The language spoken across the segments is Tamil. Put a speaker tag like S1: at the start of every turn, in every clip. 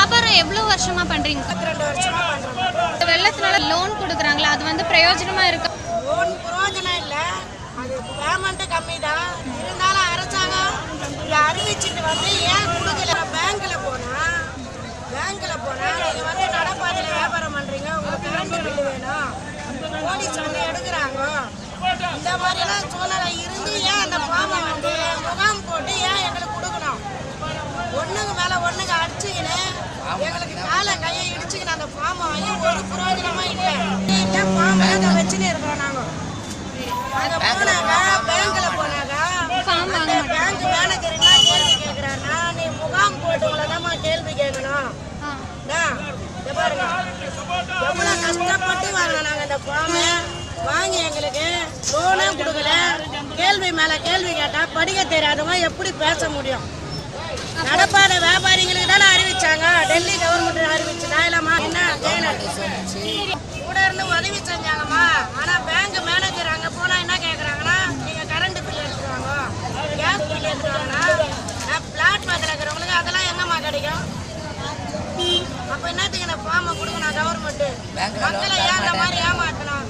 S1: வியாபாரம் எவ்வளவு வருஷமா பண்றீங்க?
S2: 22 வருஷமா பண்றோம்.
S1: வெள்ளத்தினால லோன் கொடுக்குறாங்களா, அது வந்து பிரயோஜனமா இருக்கு?
S2: லோன் பிரயோஜனம் இல்லை, அது பேமெண்ட் கம்மி தான். இருந்தாலும் அரசாங்கம் இதை அறிவிச்சுட்டு வந்து ஏன் கொடுக்கல? பேங்க்கில் போனால் நீங்கள் வந்து நடைபாதையில் வியாபாரம் பண்ணுறீங்க, உங்களுக்கு கரண்ட் பில்லு வேணும், போலீஸ் வந்து எடுக்கிறாங்க. இந்த மாதிரியெல்லாம் சூழ்நிலை இருந்து ஏன் அந்த ஃபார்மை வந்து முகாம் போட்டு ஏன் எங்களுக்கு கொடுக்கணும்? ஒன்றுக்கு மேலே ஒன்றுக்கு அடிச்சுக்கின்னு எங்களுக்கு காலை கையை இடிச்சுக்கின்னு அந்த ஃபார்மை வாங்கி ஒரு பிரயோஜனமாக இல்லை. ஃபார்மை அதை வச்சுன்னு இருக்கிறோம். நாங்கள் அங்கே போனாக்கா பேங்க்கில் போனாக்கா அந்த பேங்க் மேனேஜர் என்ன கேள்வி கேட்குறாருன்னா, நீ முகாம் போட்டவங்கள தான்மா கேள்வி கேட்கணும். பாருங்க எவ்வளோ கஷ்டப்பட்டு வாங்கினோம் நாங்கள் இந்த ஃபார்மை வாங்கி, எங்களுக்கு லோனே கொடுக்கல. கேள்வி மேலே கேள்வி கேட்டால் படிக்க தெரியாதவங்க எப்படி பேச முடியும்? நடப்பாத வியாபாரிகளுக்கு தானே அறிவிச்சாங்க, டெல்லி கவர்மெண்ட் அறிவிச்சு. நாயிலம்மா என்ன கூட இருந்து உதவி செஞ்சாங்கம்மா. ஆனால் பேங்க் மேனேஜர் அங்கே போனால் என்ன கேட்குறாங்கன்னா, நீங்கள் கரண்ட் பில் எடுத்துருவாங்க, கேஸ் பில் எடுத்துருவாங்கன்னா பிளாட் பார்த்துல இருக்கிறவங்களுக்கு அதெல்லாம் எங்கம்மா கிடைக்கும்? அப்போ என்னத்துக்கு இந்த ஃபார்மை கொடுக்கணும் கவர்மெண்ட்டு? மக்களை ஏன் அந்த மாதிரி ஏமாற்றணும்?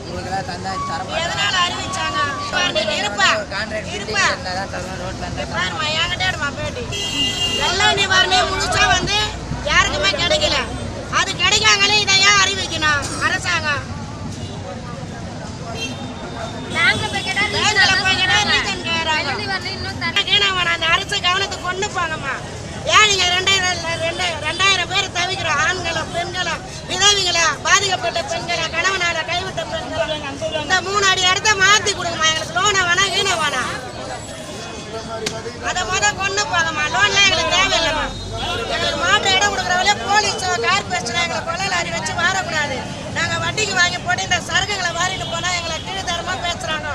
S2: எதனால அறிவிச்சாங்க? இருப்பா பாருமா, என்கிட்டேடுமா பேட்டி வெள்ளம் நிவாரணை முழுசா வந்து யாருக்குமே கிடைக்கல. அது கிடைக்காங்களே, இதை ஏன் அறிவிக்கணும் அரசாங்கம்? அந்த அரசு கவனத்தை கொண்டு போங்கம்மா. ஏன் நீங்க 2000 பேர் தவிக்கிறோம்? ஆண்களை, பெண்களை, விதவிகளை, பாதிக்கப்பட்ட பெண்களை, கணவனால கைவிட்ட பெண்களை, இந்த 3 அடி இடத்த மாத்தி கொடுங்கம்மா. எங்களுக்கு லோனை வேணாம், ஈன வேணாம், அதை கொண்டு போங்கம்மா. லோன்லாம் எங்களுக்கு தேவையில்லைம்மா. எங்களுக்கு மாற்று இடம் கொடுக்குறவங்களே போலீஸோ கார்பரேஷனோ எங்களை கொள்ளை லாரி வச்சு வரக்கூடாது. நாங்கள் வட்டிக்கு வாங்கி போட்டு இந்த சரக்குகளை வாரிட்டு போனால் எங்களை கீழ்த்தரமாக பேசுகிறாங்க,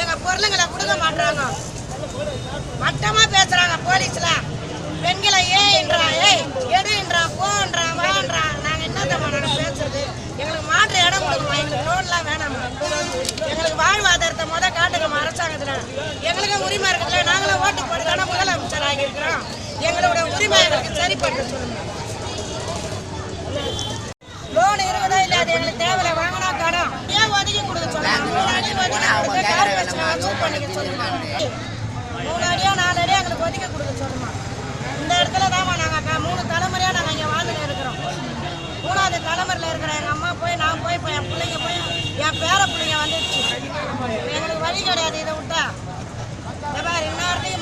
S2: எங்கள் பொருளுங்களை கொடுக்க மாட்டுறாங்க, மட்டமாக பேசுகிறாங்க போலீஸ்லாம். பெண்களை ஏன்றான், எடுன்றான், போன்றான், வான்றான். நாங்கள் என்னத்தம்மா நாங்கள் பேசுறது? எங்களுக்கு மாற்று இடம் கொடுக்குமா, எங்களுக்கு லோன்லாம் வேணாமா. எங்களுக்கு வாழ்வாதாரத்தை காட்டுக்கம்மா அரசாங்கத்தில். எங்களுக்கும் உரிமை இருக்குதுல்ல, நாங்களும் ஓட்டு போட்டு தானே முதலமைச்சர் ஆகியிருக்கிறோம். எங்களோட உரிமை எங்களுக்கு சரிப்பட்டு சொல்லணும். லோன் இருக்குதா இல்லை, அது எங்களுக்கு தேவையில்லை. வாங்கினா கடன் ஏன் ஒதுக்கி கொடுக்க சொல்லலாம்? 3 அடி ஒதுக்கி கார்பரேஷனை வசூல் பண்ணிக்க சொல்லுமா? 3 அடியோ 4 அடியோ எங்களுக்கு ஒதுக்கி கொடுக்க சொல்லுமா? இந்த இடத்துல தான்மா நாங்கள் 3 தலைமுறையாக நாங்கள் இங்கே வாழ்ந்துட்டு இருக்கிறோம். 3ஆவது தலைமுறையில் இருக்கிற எங்கள் அம்மா போய், நான் போய், இப்போ என் பிள்ளைங்க போய், என் பேர பிள்ளைங்க வந்துடுச்சு. எங்களுக்கு வழி கிடையாது இதை விட்டா. இந்நேரத்துக்கு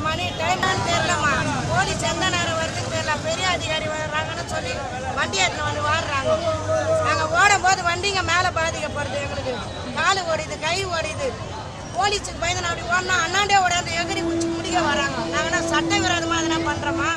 S2: மணி டைம்னு தெரியலம்மா. போலீஸ் எந்த நேரம் வருதுன்னு தெரியல. பெரிய அதிகாரி வர்றாங்கன்னு சொல்லி வண்டி எடுத்துன்னு வந்து வாடுறாங்க. நாங்கள் ஓடும்போது வண்டிங்க மேலே பாதிக்கப்படுது. எங்களுக்கு காலு ஓடிது, கை ஓடிது. போலீஸுக்கு பயந்து நான் அப்படி ஓடனா அண்ணாண்டே ஓடாந்து எகிரி குச்சி முடிக்க வராங்க. நாங்கள் சட்ட விரோதமாக எதனா பண்ணுறோமா?